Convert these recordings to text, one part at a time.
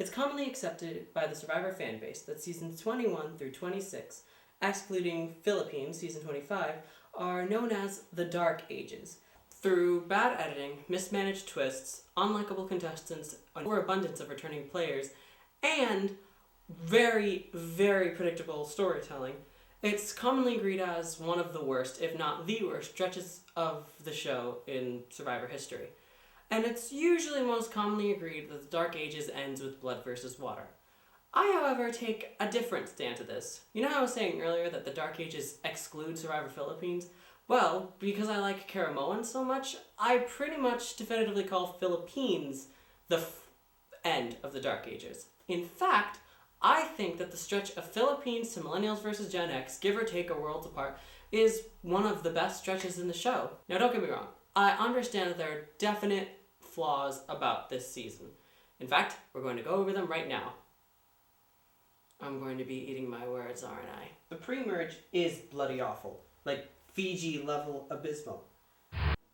It's commonly accepted by the Survivor fanbase that seasons 21 through 26, excluding Philippines season 25, are known as the Dark Ages. Through bad editing, mismanaged twists, unlikable contestants, an overabundance of returning players, and very, very predictable storytelling, it's commonly agreed as one of the worst, if not the worst, stretches of the show in Survivor history. And it's usually most commonly agreed that the Dark Ages ends with blood versus water. I, however, take a different stand to this. You know how I was saying earlier that the Dark Ages exclude Survivor Philippines? Well, because I like Caramoan so much, I pretty much definitively call Philippines the end of the Dark Ages. In fact, I think that the stretch of Philippines to Millennials versus Gen X, give or take a world apart, is one of the best stretches in the show. Now, don't get me wrong. I understand that there are definite flaws about this season. In fact, we're going to go over them right now. I'm going to be eating my words, aren't I? The pre-merge is bloody awful. Like, Fiji level abysmal.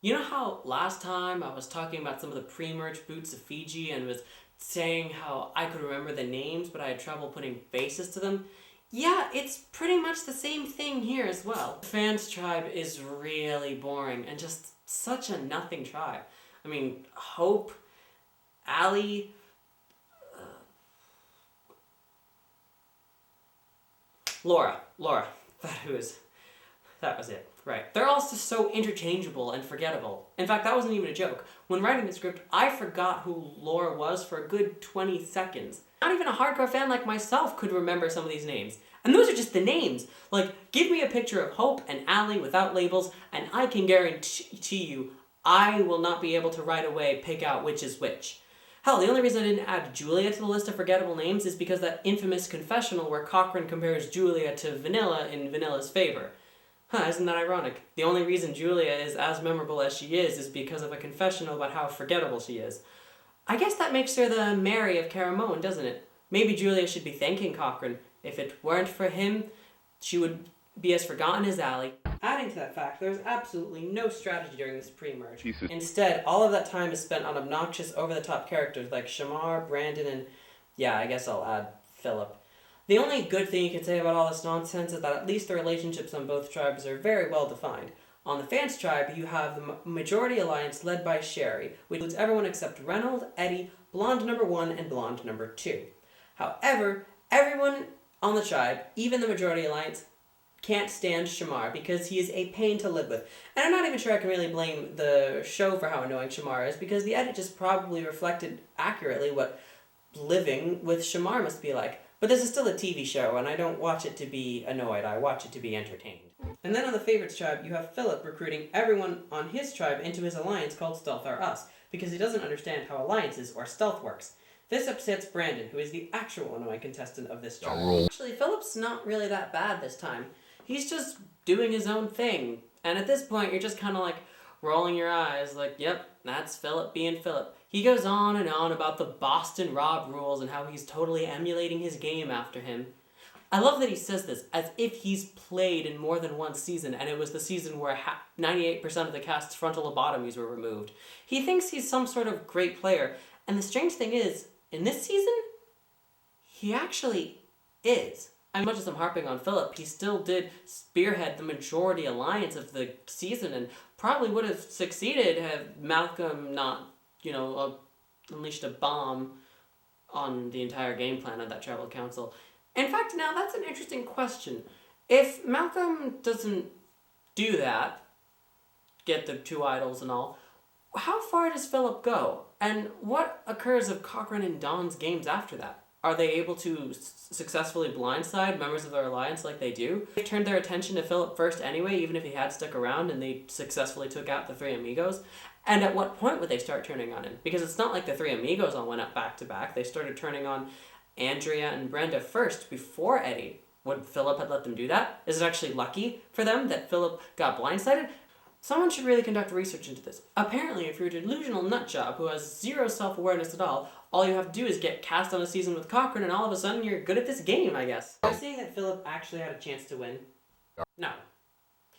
You know how last time I was talking about some of the pre-merge boots of Fiji and was saying how I could remember the names but I had trouble putting faces to them? Yeah, it's pretty much the same thing here as well. The fans tribe is really boring and just such a nothing tribe. I mean, Hope, Allie, Laura, that was it. Right. They're all just so interchangeable and forgettable. In fact, that wasn't even a joke. When writing the script, I forgot who Laura was for a good 20 seconds. Not even a hardcore fan like myself could remember some of these names. And those are just the names. Like, give me a picture of Hope and Allie without labels, and I can guarantee you, I will not be able to right away pick out which is which. Hell, the only reason I didn't add Julia to the list of forgettable names is because that infamous confessional where Cochran compares Julia to Vanilla in Vanilla's favor. Isn't that ironic? The only reason Julia is as memorable as she is because of a confessional about how forgettable she is. I guess that makes her the Mary of Caramoan, doesn't it? Maybe Julia should be thanking Cochran. If it weren't for him, she would be as forgotten as Allie. Adding to that fact, there's absolutely no strategy during this pre-merge. Instead, all of that time is spent on obnoxious, over-the-top characters like Shamar, Brandon, and yeah, I guess I'll add Philip. The only good thing you can say about all this nonsense is that at least the relationships on both tribes are very well defined. On the fans tribe, you have the majority alliance led by Sherry, which includes everyone except Reynold, Eddie, Blonde number 1, and Blonde number 2. However, everyone on the tribe, even the majority alliance, can't stand Shamar because he is a pain to live with. And I'm not even sure I can really blame the show for how annoying Shamar is, because the edit just probably reflected accurately what living with Shamar must be like. But this is still a TV show, and I don't watch it to be annoyed, I watch it to be entertained. And then on the favorites tribe, you have Philip recruiting everyone on his tribe into his alliance called Stealth Are Us, because he doesn't understand how alliances or stealth works. This upsets Brandon, who is the actual annoying contestant of this tribe. Actually, Philip's not really that bad this time. He's just doing his own thing. And at this point, you're just kind of like rolling your eyes, like, yep, that's Philip being Philip. He goes on and on about the Boston Rob rules and how he's totally emulating his game after him. I love that he says this as if he's played in more than one season, and it was the season where 98% of the cast's frontal lobotomies were removed. He thinks he's some sort of great player, and the strange thing is, in this season, he actually is. As much as I'm harping on Philip, he still did spearhead the majority alliance of the season, and probably would have succeeded had Malcolm not, unleashed a bomb on the entire game plan of that tribal council. In fact, now that's an interesting question. If Malcolm doesn't do that, get the 2 idols and all, how far does Philip go? And what occurs of Cochran and Don's games after that? Are they able to successfully blindside members of their alliance like they do? They turned their attention to Philip first anyway, even if he had stuck around, and they successfully took out the 3 amigos. And at what point would they start turning on him? Because it's not like the 3 amigos all went up back to back. They started turning on Andrea and Brenda first, before Eddie. Would Philip have let them do that? Is it actually lucky for them that Philip got blindsided? Someone should really conduct research into this. Apparently, if you're a delusional nutjob who has zero self-awareness at all you have to do is get cast on a season with Cochran and all of a sudden you're good at this game, I guess. Are you saying that Philip actually had a chance to win? No.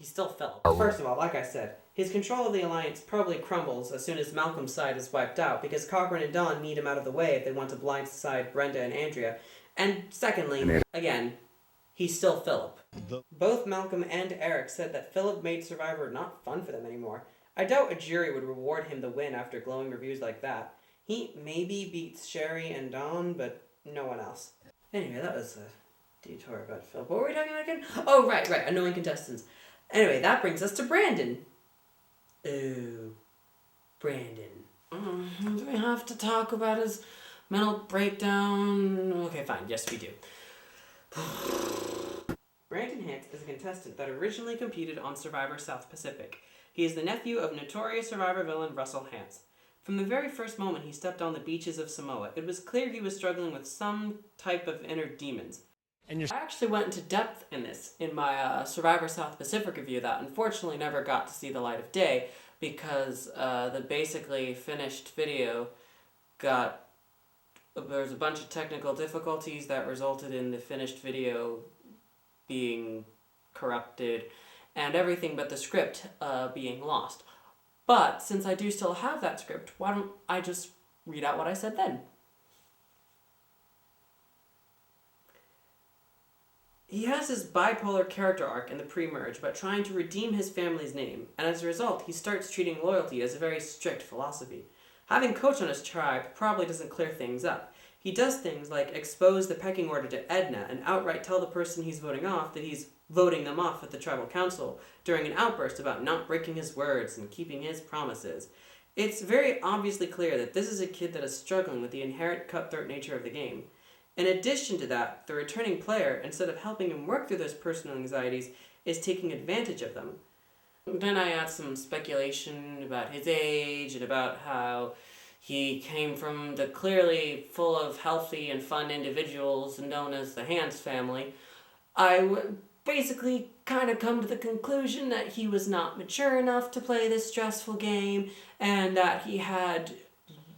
He's still Philip. First of all, like I said, his control of the Alliance probably crumbles as soon as Malcolm's side is wiped out, because Cochrane and Dawn need him out of the way if they want to blindside Brenda and Andrea. And secondly, again, he's still Philip. Both Malcolm and Eric said that Philip made Survivor not fun for them anymore. I doubt a jury would reward him the win after glowing reviews like that. He maybe beats Sherry and Dawn, but no one else. Anyway, that was a detour about Philip. What were we talking about again? Oh, right, annoying contestants. Anyway, that brings us to Brandon. Oh, Brandon. Do we have to talk about his mental breakdown? Okay, fine. Yes, we do. Brandon Hance is a contestant that originally competed on Survivor South Pacific. He is the nephew of notorious Survivor villain Russell Hance. From the very first moment he stepped on the beaches of Samoa, it was clear he was struggling with some type of inner demons. I actually went into depth in this in my Survivor South Pacific review that unfortunately never got to see the light of day because the basically finished video there was a bunch of technical difficulties that resulted in the finished video being corrupted and everything but the script being lost. But since I do still have that script, why don't I just read out what I said then? He has his bipolar character arc in the pre-merge about trying to redeem his family's name, and as a result, he starts treating loyalty as a very strict philosophy. Having Coach on his tribe probably doesn't clear things up. He does things like expose the pecking order to Edna and outright tell the person he's voting off that he's voting them off at the tribal council during an outburst about not breaking his words and keeping his promises. It's very obviously clear that this is a kid that is struggling with the inherent cutthroat nature of the game. In addition to that, the returning player, instead of helping him work through those personal anxieties, is taking advantage of them. Then I add some speculation about his age and about how he came from the clearly full of healthy and fun individuals known as the Hans family. I would basically kind of come to the conclusion that he was not mature enough to play this stressful game and that he had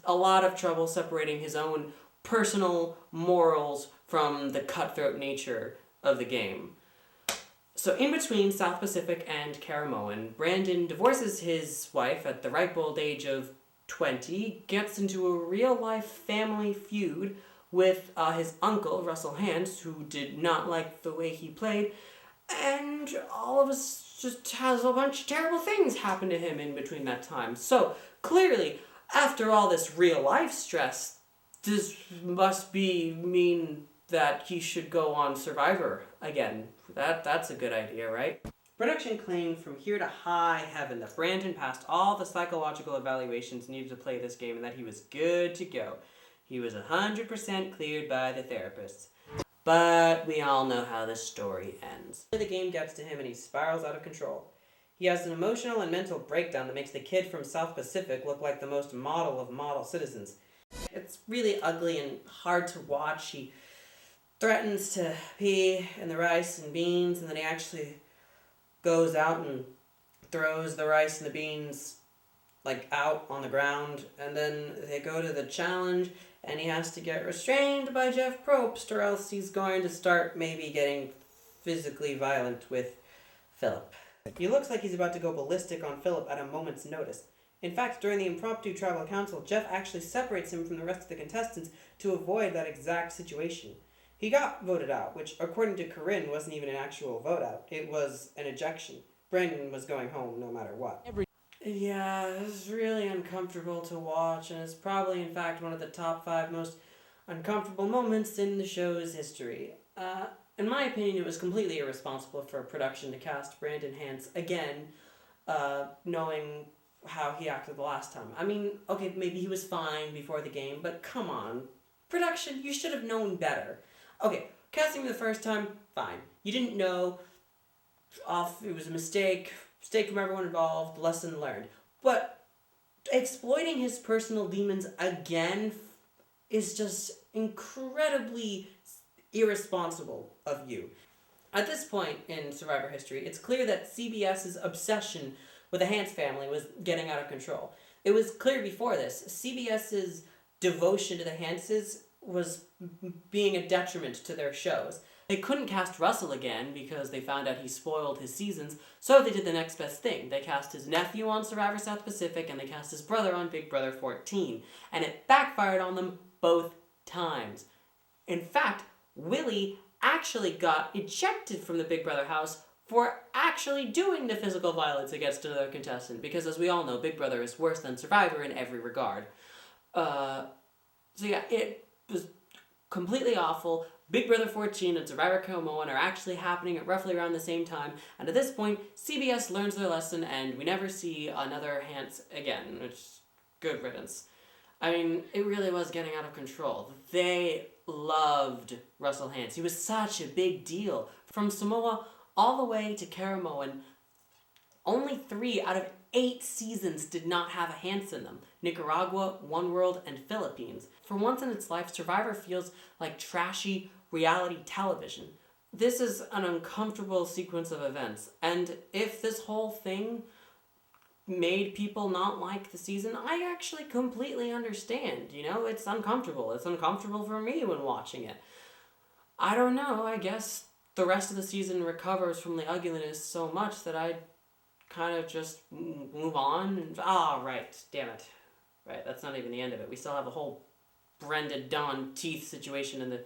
a lot of trouble separating his own personal morals from the cutthroat nature of the game. So in between South Pacific and Caramoan, Brandon divorces his wife at the ripe old age of 20, gets into a real-life family feud with his uncle, Russell Hance, who did not like the way he played, and all of us just has a bunch of terrible things happen to him in between that time. So clearly, after all this real-life stress, this must mean that he should go on Survivor again. That's a good idea, right? Production claimed from here to high heaven that Brandon passed all the psychological evaluations needed to play this game and that he was good to go. He was 100% cleared by the therapists. But we all know how this story ends. The game gets to him and he spirals out of control. He has an emotional and mental breakdown that makes the kid from South Pacific look like the most model of model citizens. It's really ugly and hard to watch. He threatens to pee in the rice and beans, and then he actually goes out and throws the rice and the beans out on the ground, and then they go to the challenge and he has to get restrained by Jeff Probst, or else he's going to start maybe getting physically violent with Philip. He looks like he's about to go ballistic on Philip at a moment's notice. In fact, during the impromptu tribal council, Jeff actually separates him from the rest of the contestants to avoid that exact situation. He got voted out, which, according to Corinne, wasn't even an actual vote out. It was an ejection. Brandon was going home no matter what. Yeah, it was really uncomfortable to watch, and it's probably, in fact, one of the top 5 most uncomfortable moments in the show's history. In my opinion, it was completely irresponsible for production to cast Brandon Hance again, knowing how he acted the last time. I mean, okay, maybe he was fine before the game, but come on. Production, you should have known better. Okay, casting him the first time, fine. You didn't know, it was a mistake from everyone involved, lesson learned. But exploiting his personal demons again is just incredibly irresponsible of you. At this point in Survivor history, it's clear that CBS's obsession with the Hance family was getting out of control. It was clear before this, CBS's devotion to the Hances was being a detriment to their shows. They couldn't cast Russell again because they found out he spoiled his seasons, so they did the next best thing. They cast his nephew on Survivor South Pacific and they cast his brother on Big Brother 14. And it backfired on them both times. In fact, Willie actually got ejected from the Big Brother house for actually doing the physical violence against another contestant, because as we all know, Big Brother is worse than Survivor in every regard. So yeah, it was completely awful. Big Brother 14 and Survivor Caramoan are actually happening at roughly around the same time, and at this point, CBS learns their lesson and we never see another Hans again, which is good riddance. I mean, it really was getting out of control. They loved Russell Hantz. He was such a big deal. From Samoa all the way to Caramoan, only 3 out of 8 seasons did not have a Hantz in them. Nicaragua, One World, and Philippines. For once in its life, Survivor feels like trashy reality television. This is an uncomfortable sequence of events, and if this whole thing made people not like the season, I actually completely understand. You know, it's uncomfortable. It's uncomfortable for me when watching it. I don't know, I guess the rest of the season recovers from the ugliness so much that I kind of just move on. And, right, damn it. Right, that's not even the end of it. We still have a whole Brenda Dawn teeth situation in the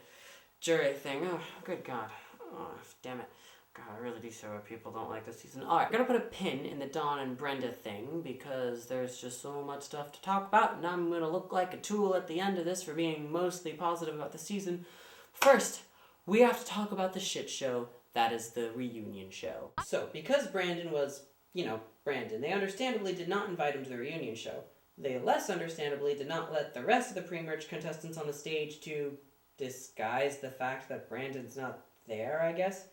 jury thing. Oh, good God. Oh, damn it. God, I really do so if people don't like this season. Alright, I'm gonna put a pin in the Dawn and Brenda thing because there's just so much stuff to talk about, and I'm gonna look like a tool at the end of this for being mostly positive about the season. First, we have to talk about the shit show that is the reunion show. So, because Brandon was, Brandon, they understandably did not invite him to the reunion show. They less understandably did not let the rest of the pre-merge contestants on the stage to disguise the fact that Brandon's not there, I guess?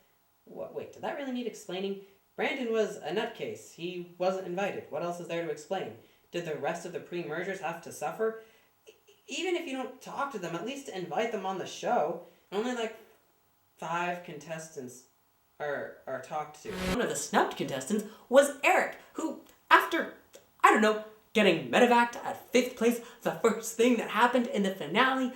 Wait, did that really need explaining? Brandon was a nutcase. He wasn't invited. What else is there to explain? Did the rest of the pre-mergers have to suffer? Even if you don't talk to them, at least invite them on the show. Only 5 contestants are talked to. One of the snubbed contestants was Eric, who, after, getting medevaced at 5th place, the first thing that happened in the finale,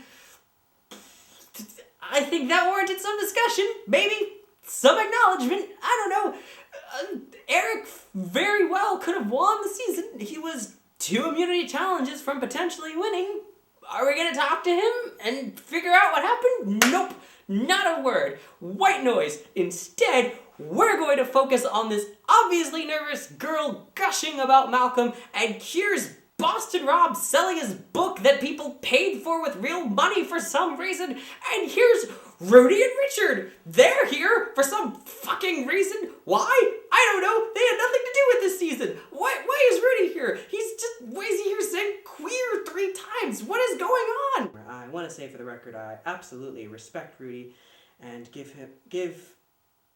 I think that warranted some discussion, maybe some acknowledgement. I don't know. Eric very well could have won the season. He was 2 immunity challenges from potentially winning. Are we going to talk to him and figure out what happened? Nope. Not a word. White noise. Instead, we're going to focus on this obviously nervous girl gushing about Malcolm, and here's Boston Rob selling his book that people paid for with real money for some reason, and here's Rudy and Richard. They're here for some fucking reason. Why? I don't know. They had nothing to do with this season. Why is Rudy here? Why is he here saying queer 3 times? What is going on? I want to say for the record, I absolutely respect Rudy and give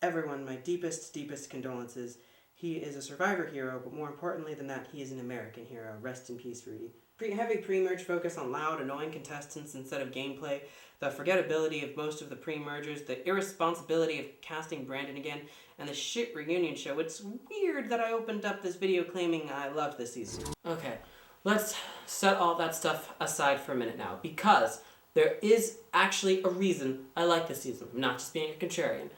everyone my deepest condolences. He is a Survivor hero, but more importantly than that, he is an American hero. Rest in peace, Rudy. Heavy pre-merge focus on loud, annoying contestants instead of gameplay, the forgettability of most of the pre-mergers, the irresponsibility of casting Brandon again, and the shit reunion show. It's weird that I opened up this video claiming I loved this season. Okay, let's set all that stuff aside for a minute now, because there is actually a reason I like this season. I'm not just being a contrarian.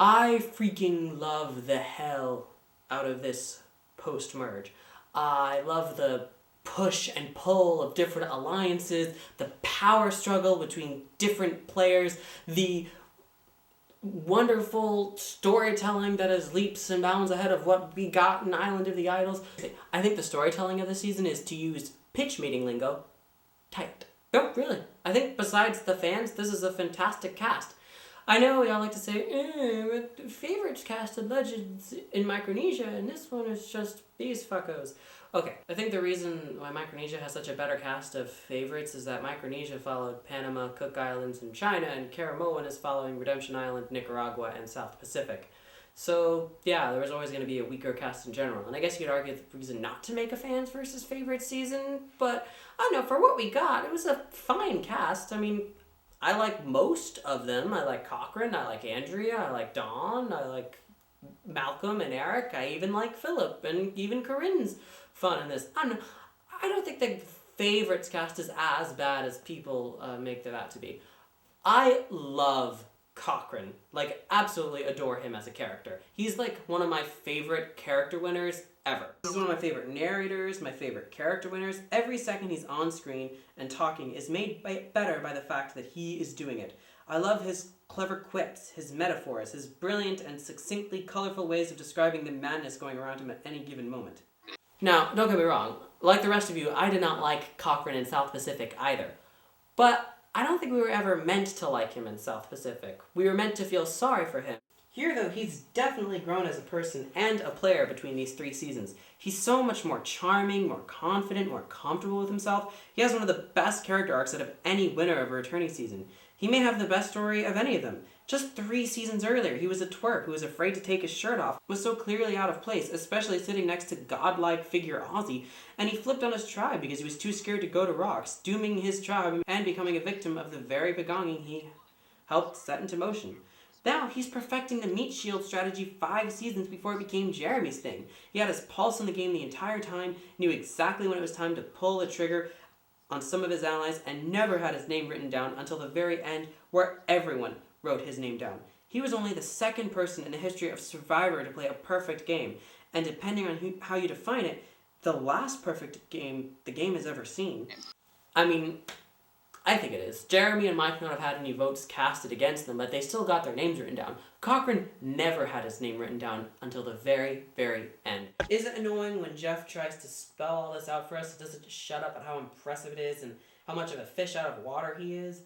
I freaking love the hell out of this post-merge. I love the push and pull of different alliances, the power struggle between different players, the wonderful storytelling that is leaps and bounds ahead of what we got in Island of the Idols. I think the storytelling of the season is, to use pitch meeting lingo, tight. No, really. I think besides the fans, this is a fantastic cast. I know we all like to say, but favorites casted legends in Micronesia, and this one is just these fuckos. Okay, I think the reason why Micronesia has such a better cast of favorites is that Micronesia followed Panama, Cook Islands, and China, and Caramoan is following Redemption Island, Nicaragua, and South Pacific. So, yeah, there was always going to be a weaker cast in general. And I guess you could argue the reason not to make a fans versus favorites season, but I don't know, for what we got, it was a fine cast. I mean, I like most of them. I like Cochran, I like Andrea, I like Dawn, I like Malcolm and Eric, I even like Philip, and even Corinne's fun in this. I don't think the favorites cast is as bad as people make that out to be. I love Cochrane. Like, absolutely adore him as a character. He's like one of my favorite character winners ever. He's one of my favorite narrators, my favorite character winners. Every second he's on screen and talking is made better by the fact that he is doing it. I love his clever quips, his metaphors, his brilliant and succinctly colorful ways of describing the madness going around him at any given moment. Now, don't get me wrong, like the rest of you, I did not like Cochrane in South Pacific either. But I don't think we were ever meant to like him in South Pacific. We were meant to feel sorry for him. Here, though, he's definitely grown as a person and a player between these 3 seasons. He's so much more charming, more confident, more comfortable with himself. He has one of the best character arcs out of any winner of a returning season. He may have the best story of any of them. Just 3 seasons earlier, he was a twerp who was afraid to take his shirt off, was so clearly out of place, especially sitting next to godlike figure Ozzy, and he flipped on his tribe because he was too scared to go to rocks, dooming his tribe and becoming a victim of the very begonging he helped set into motion. Now, he's perfecting the meat shield strategy 5 seasons before it became Jeremy's thing. He had his pulse on the game the entire time, knew exactly when it was time to pull the trigger on some of his allies, and never had his name written down until the very end, where everyone wrote his name down. He was only the 2nd person in the history of Survivor to play a perfect game, and depending on how you define it, the last perfect game the game has ever seen. I mean, I think it is. Jeremy and Mike not have had any votes casted against them, but they still got their names written down. Cochrane never had his name written down until the very, very end. Is it annoying when Jeff tries to spell all this out for us? Does it just shut up at how impressive it is and how much of a fish out of water he is?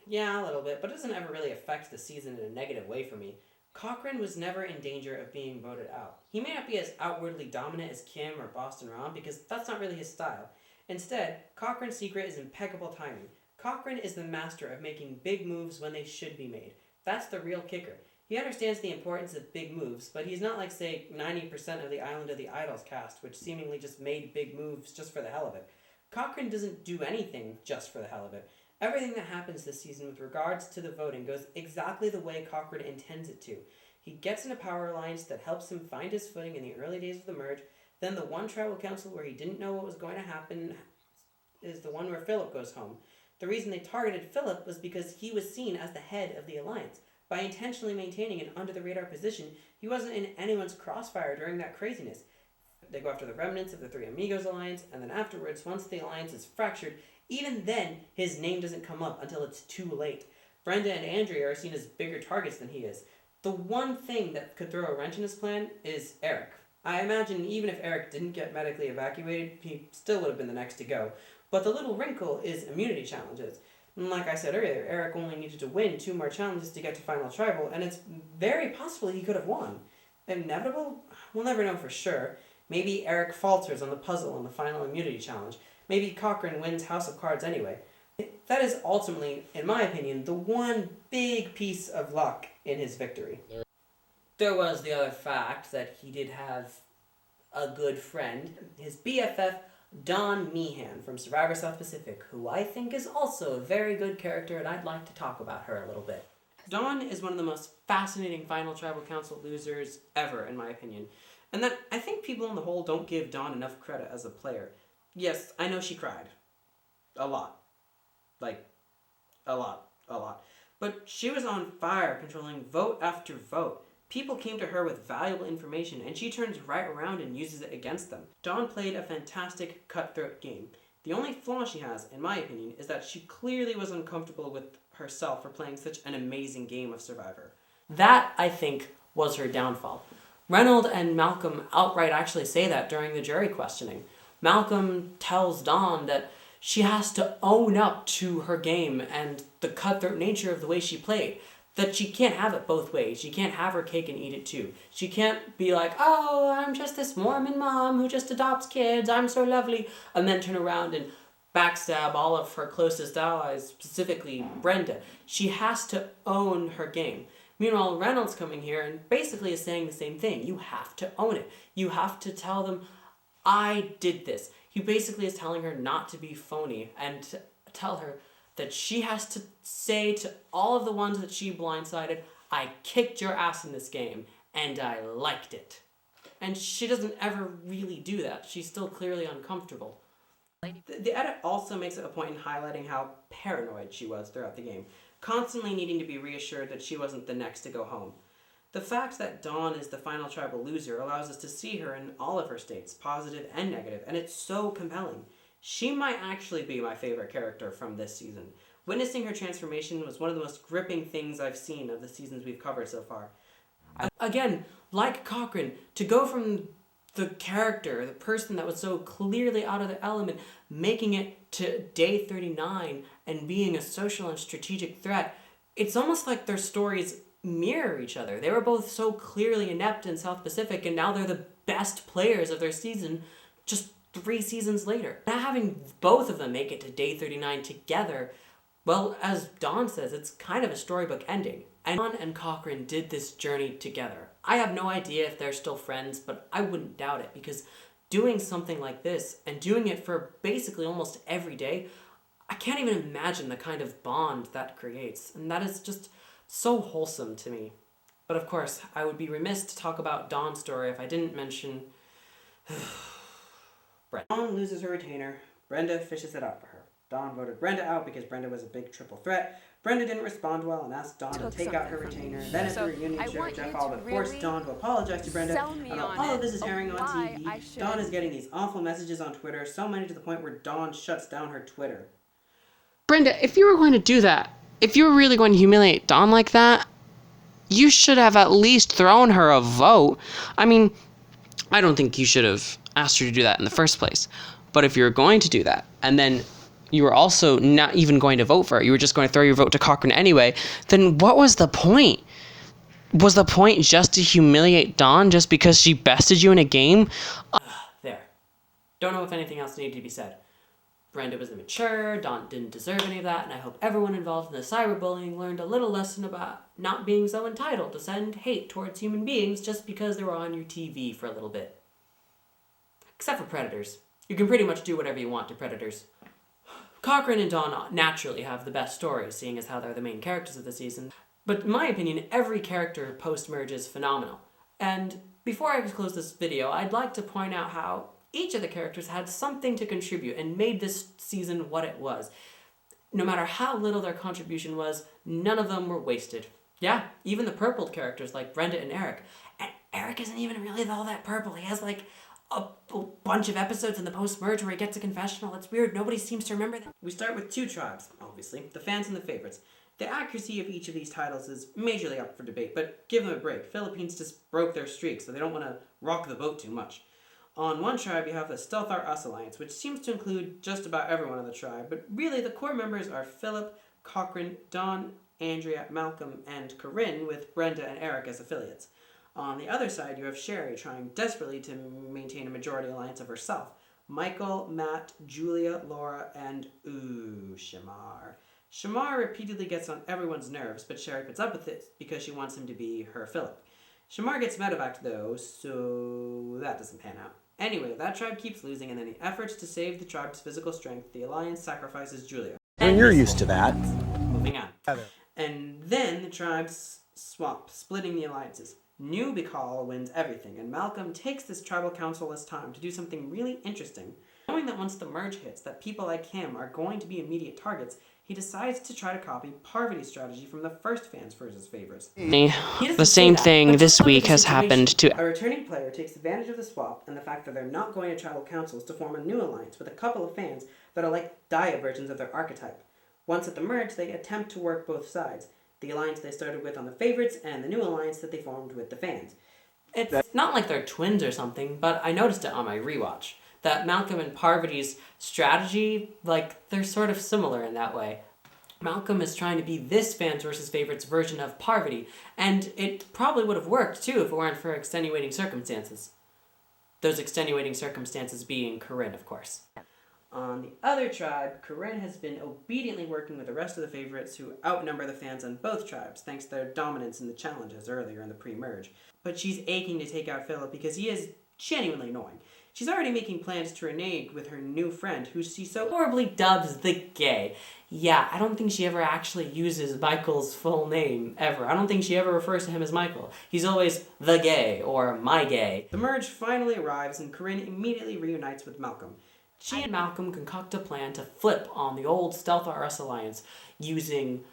Yeah, a little bit, but it doesn't ever really affect the season in a negative way for me. Cochrane was never in danger of being voted out. He may not be as outwardly dominant as Kim or Boston Ron because that's not really his style. Instead, Cochrane's secret is impeccable timing. Cochrane is the master of making big moves when they should be made. That's the real kicker. He understands the importance of big moves, but he's not like, say, 90% of the Island of the Idols cast, which seemingly just made big moves just for the hell of it. Cochrane doesn't do anything just for the hell of it. Everything that happens this season with regards to the voting goes exactly the way Cochrane intends it to. He gets in a power alliance that helps him find his footing in the early days of the merge, then the one tribal council where he didn't know what was going to happen is the one where Philip goes home. The reason they targeted Philip was because he was seen as the head of the alliance. By intentionally maintaining an under-the-radar position, he wasn't in anyone's crossfire during that craziness. They go after the remnants of the Three Amigos alliance, and then afterwards, once the alliance is fractured, even then, his name doesn't come up until it's too late. Brenda and Andrea are seen as bigger targets than he is. The one thing that could throw a wrench in his plan is Eric. I imagine even if Eric didn't get medically evacuated, he still would have been the next to go. But the little wrinkle is immunity challenges. And like I said earlier, Eric only needed to win 2 more challenges to get to Final Tribal, and it's very possible he could have won. Inevitable? We'll never know for sure. Maybe Eric falters on the puzzle on the final immunity challenge. Maybe Cochrane wins House of Cards anyway. That is ultimately, in my opinion, the one big piece of luck in his victory. There was the other fact that he did have a good friend, his BFF, Dawn Meehan from Survivor South Pacific, who I think is also a very good character, and I'd like to talk about her a little bit. Dawn is one of the most fascinating Final Tribal Council losers ever, in my opinion. And that I think people on the whole don't give Dawn enough credit as a player. Yes, I know she cried. A lot. Like, a lot. But she was on fire, controlling vote after vote. People came to her with valuable information, and she turns right around and uses it against them. Dawn played a fantastic cutthroat game. The only flaw she has, in my opinion, is that she clearly was uncomfortable with herself for playing such an amazing game of Survivor. That, I think, was her downfall. Reynolds and Malcolm outright actually say that during the jury questioning. Malcolm tells Dawn that she has to own up to her game and the cutthroat nature of the way she played. That she can't have it both ways. She can't have her cake and eat it too. She can't be like, oh, I'm just this Mormon mom who just adopts kids, I'm so lovely, and then turn around and backstab all of her closest allies, specifically Brenda. She has to own her game. Meanwhile, Reynolds coming here and basically is saying the same thing. You have to own it. You have to tell them, I did this. He basically is telling her not to be phony and to tell her that she has to say to all of the ones that she blindsided, I kicked your ass in this game, and I liked it. And she doesn't ever really do that. She's still clearly uncomfortable. The edit also makes it a point in highlighting how paranoid she was throughout the game. constantly needing to be reassured that she wasn't the next to go home. The fact that Dawn is the final tribal loser allows us to see her in all of her states, positive and negative, and it's so compelling. She might actually be my favorite character from this season. Witnessing her transformation was one of the most gripping things I've seen of the seasons we've covered so far. Again, like Cochrane, to go from the character, the person that was so clearly out of the element, making it to day 39 and being a social and strategic threat, it's almost like their stories mirror each other. They were both so clearly inept in South Pacific, and now they're the best players of their season just 3 seasons later. Now having both of them make it to day 39 together, well, as Dawn says, it's kind of a storybook ending. And Dawn and Cochrane did this journey together. I have no idea if they're still friends, but I wouldn't doubt it, because doing something like this, and doing it for basically almost every day, I can't even imagine the kind of bond that creates, and that is just so wholesome to me. But of course, I would be remiss to talk about Dawn's story if I didn't mention Brenda. Dawn loses her retainer. Brenda fishes it out for her. Dawn voted Brenda out because Brenda was a big triple threat. Brenda didn't respond well and asked Dawn to take out her retainer. Then at the reunion show, Jeff Oliver forced Dawn to apologize to Brenda. And while all of this is airing on TV, Dawn is getting these awful messages on Twitter, so many to the point where Dawn shuts down her Twitter. Brenda, if you were going to do that, if you were really going to humiliate Dawn like that, you should have at least thrown her a vote. I mean, I don't think you should have asked her to do that in the first place. But if you're going to do that, and then you were also not even going to vote for it, you were just going to throw your vote to Cochrane anyway, then what was the point? Was the point just to humiliate Dawn just because she bested you in a game? There. Don't know if anything else needed to be said. Brenda was immature, Dawn didn't deserve any of that, and I hope everyone involved in the cyberbullying learned a little lesson about not being so entitled to send hate towards human beings just because they were on your TV for a little bit. Except for predators. You can pretty much do whatever you want to predators. Cochrane and Dawn naturally have the best stories, seeing as how they're the main characters of the season. But in my opinion, every character post-merge is phenomenal. And before I close this video, I'd like to point out how each of the characters had something to contribute and made this season what it was. No matter how little their contribution was, none of them were wasted. Yeah, even the purpled characters like Brenda and Eric. And Eric isn't even really all that purple. He has like a bunch of episodes in the post-merge where he gets a confessional. It's weird, nobody seems to remember that. We start with 2 tribes, obviously, the fans and the favorites. The accuracy of each of these titles is majorly up for debate, but give them a break. Philippines just broke their streak, so they don't want to rock the boat too much. On one tribe, you have the Stealth Are Us Alliance, which seems to include just about everyone on the tribe, but really the core members are Philip, Cochrane, Dawn, Andrea, Malcolm, and Corinne, with Brenda and Eric as affiliates. On the other side, you have Sherry trying desperately to maintain a majority alliance of herself. Michael, Matt, Julia, Laura, and Shamar. Shamar repeatedly gets on everyone's nerves, but Sherry puts up with it because she wants him to be her Philip. Shamar gets medevaced though, so that doesn't pan out. Anyway, that tribe keeps losing, and in the efforts to save the tribe's physical strength, the alliance sacrifices Julia. And you're used to that. Moving on. And then the tribes swap, splitting the alliances. New Bicol wins everything, and Malcolm takes this tribal council as time to do something really interesting. Knowing that once the merge hits, that people like him are going to be immediate targets, he decides to try to copy Parvati's strategy from the first Fans versus Favorites. The same thing this week has happened to... A returning player takes advantage of the swap and the fact that they're not going to tribal councils to form a new alliance with a couple of fans that are like diet versions of their archetype. Once at the merge, they attempt to work both sides. The alliance they started with on the Favorites and the new alliance that they formed with the fans. It's not like they're twins or something, but I noticed it on my rewatch. That Malcolm and Parvati's strategy, like, they're sort of similar in that way. Malcolm is trying to be this Fans versus Favorites version of Parvati, and it probably would have worked too if it weren't for extenuating circumstances. Those extenuating circumstances being Corinne, of course. On the other tribe, Corinne has been obediently working with the rest of the Favorites who outnumber the fans on both tribes thanks to their dominance in the challenges earlier in the pre-merge. But she's aching to take out Philip because he is genuinely annoying. She's already making plans to renege with her new friend, who she so horribly dubs the Gay. Yeah, I don't think she ever actually uses Michael's full name, ever. I don't think she ever refers to him as Michael. He's always the Gay, or my Gay. The merge finally arrives, and Corinne immediately reunites with Malcolm. She and Malcolm concoct a plan to flip on the old Stealth RS alliance using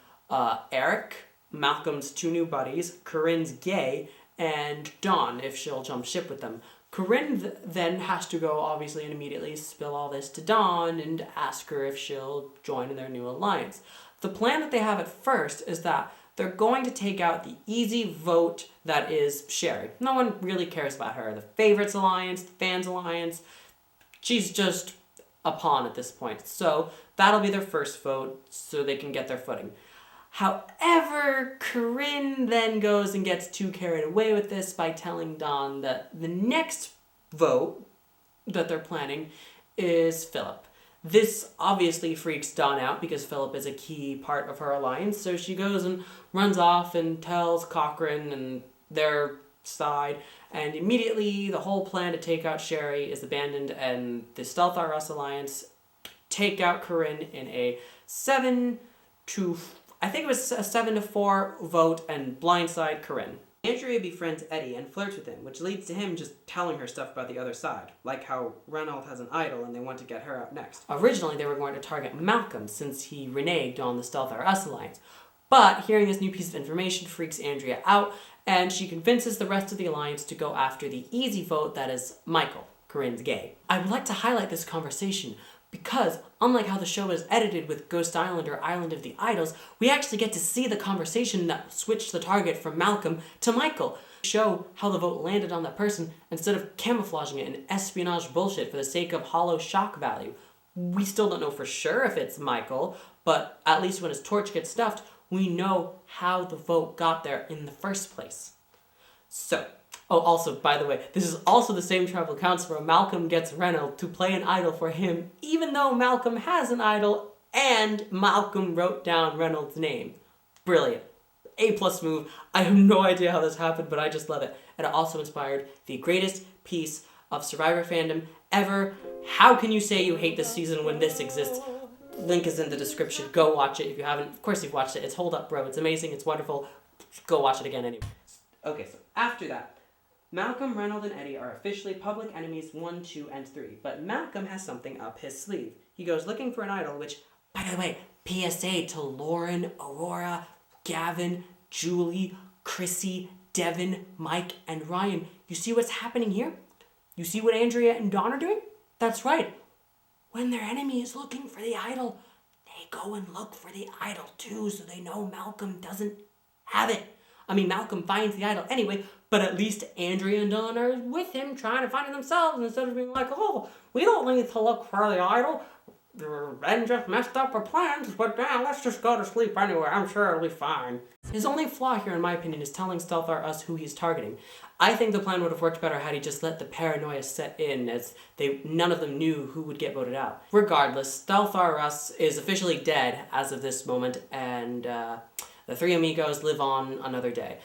Eric, Malcolm's two new buddies, Corinne's gay, and Dawn, if she'll jump ship with them. Corinne then has to go, obviously, and immediately spill all this to Dawn and ask her if she'll join in their new alliance. The plan that they have at first is that they're going to take out the easy vote that is Sherry. No one really cares about her. The favorites alliance, the fans alliance, she's just a pawn at this point. So that'll be their first vote so they can get their footing. However, Corinne then goes and gets too carried away with this by telling Dawn that the next vote that they're planning is Philip. This obviously freaks Dawn out because Philip is a key part of her alliance, so she goes and runs off and tells Cochrane and their side, and immediately the whole plan to take out Sherry is abandoned, and the Stealth R Us alliance take out Corinne in a 7-4 vote and blindside Corinne. Andrea befriends Eddie and flirts with him, which leads to him just telling her stuff about the other side, like how Reynolds has an idol and they want to get her out next. Originally, they were going to target Malcolm since he reneged on the Stealth R Us alliance, but hearing this new piece of information freaks Andrea out, and she convinces the rest of the alliance to go after the easy vote that is Michael, Corinne's gay. I would like to highlight this conversation because, unlike how the show is edited with Ghost Island or Island of the Idols, we actually get to see the conversation that switched the target from Malcolm to Michael. Show how the vote landed on that person instead of camouflaging it in espionage bullshit for the sake of hollow shock value. We still don't know for sure if it's Michael, but at least when his torch gets stuffed, we know how the vote got there in the first place. So, also, by the way, this is also the same tribal council where Malcolm gets Reynolds to play an idol for him, even though Malcolm has an idol and Malcolm wrote down Reynolds' name. Brilliant. A+ move. I have no idea how this happened, but I just love it. And it also inspired the greatest piece of Survivor fandom ever. How can you say you hate this season when this exists? Link is in the description. Go watch it if you haven't. Of course you've watched it. It's Hold Up Bro. It's amazing. It's wonderful. Go watch it again anyway. Okay, so after that, Malcolm, Reynolds, and Eddie are officially public enemies 1, 2, and 3, but Malcolm has something up his sleeve. He goes looking for an idol, which, by the way, PSA to Lauren, Aurora, Gavin, Julie, Chrissy, Devin, Mike, and Ryan. You see what's happening here? You see what Andrea and Dawn are doing? That's right. When their enemy is looking for the idol, they go and look for the idol too, so they know Malcolm doesn't have it. I mean, Malcolm finds the idol anyway, but at least Andrea and Dawn are with him trying to find it themselves instead of being like, oh, we don't need to look for the idol. Ben just messed up our plans, but now let's just go to sleep anyway. I'm sure it'll be fine. His only flaw here, in my opinion, is telling Stealth R Us who he's targeting. I think the plan would have worked better had he just let the paranoia set in, as none of them knew who would get voted out. Regardless, Stealth R Us is officially dead as of this moment, and the three amigos live on another day.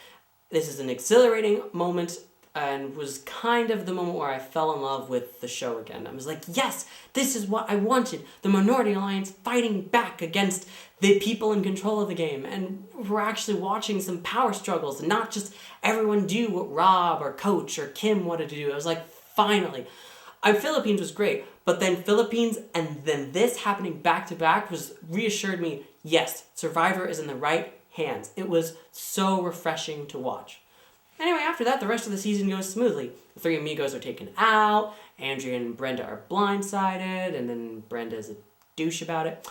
This is an exhilarating moment and was kind of the moment where I fell in love with the show again. I was like, yes, this is what I wanted. The Minority Alliance fighting back against the people in control of the game. And we're actually watching some power struggles and not just everyone do what Rob or Coach or Kim wanted to do. I was like, finally. Philippines was great, but then Philippines and then this happening back to back was reassured me, yes, Survivor is in the right hands. It was so refreshing to watch. Anyway, after that, the rest of the season goes smoothly. The three amigos are taken out, Andrea and Brenda are blindsided, and then Brenda's a douche about it.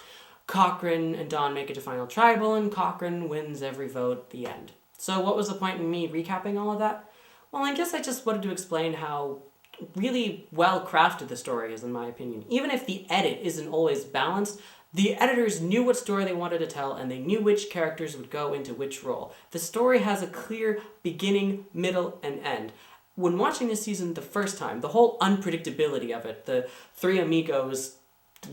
Cochrane and Dawn make it to Final Tribal, and Cochrane wins every vote at the end. So what was the point in me recapping all of that? Well, I guess I just wanted to explain how really well crafted the story is, in my opinion. Even if the edit isn't always balanced, the editors knew what story they wanted to tell, and they knew which characters would go into which role. The story has a clear beginning, middle, and end. When watching this season the first time, the whole unpredictability of it, the three amigos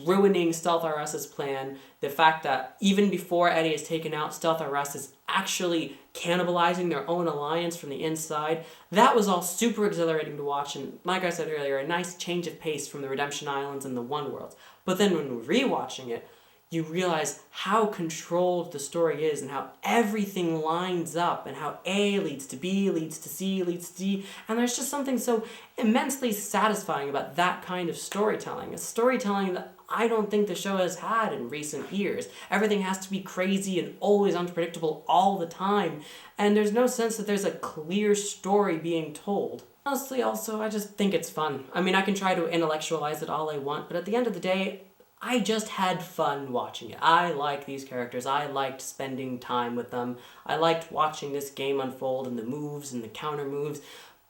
ruining Stealth R Us's plan, the fact that even before Eddie is taken out, Stealth R Us is actually cannibalizing their own alliance from the inside, that was all super exhilarating to watch, and like I said earlier, a nice change of pace from the Redemption Islands and the One Worlds. But then when rewatching it, you realize how controlled the story is and how everything lines up and how A leads to B leads to C leads to D. And there's just something so immensely satisfying about that kind of storytelling. It's storytelling that I don't think the show has had in recent years. Everything has to be crazy and always unpredictable all the time. And there's no sense that there's a clear story being told. Honestly, also, I just think it's fun. I mean, I can try to intellectualize it all I want, but at the end of the day, I just had fun watching it. I like these characters. I liked spending time with them. I liked watching this game unfold and the moves and the counter moves.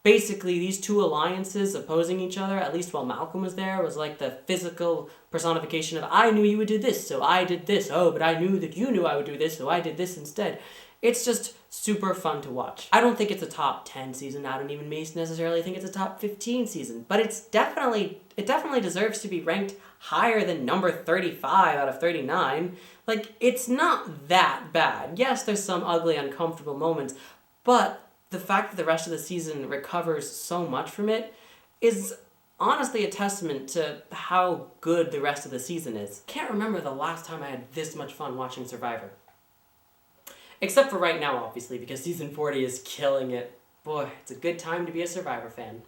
Basically, these two alliances opposing each other, at least while Malcolm was there, was like the physical personification of I knew you would do this, so I did this. Oh, but I knew that you knew I would do this, so I did this instead. It's just super fun to watch. I don't think it's a top 10 season. I don't even necessarily think it's a top 15 season, but it definitely deserves to be ranked higher than number 35 out of 39. Like, it's not that bad. Yes, there's some ugly, uncomfortable moments, but the fact that the rest of the season recovers so much from it is honestly a testament to how good the rest of the season is. Can't remember the last time I had this much fun watching Survivor. Except for right now, obviously, because season 40 is killing it. Boy, it's a good time to be a Survivor fan.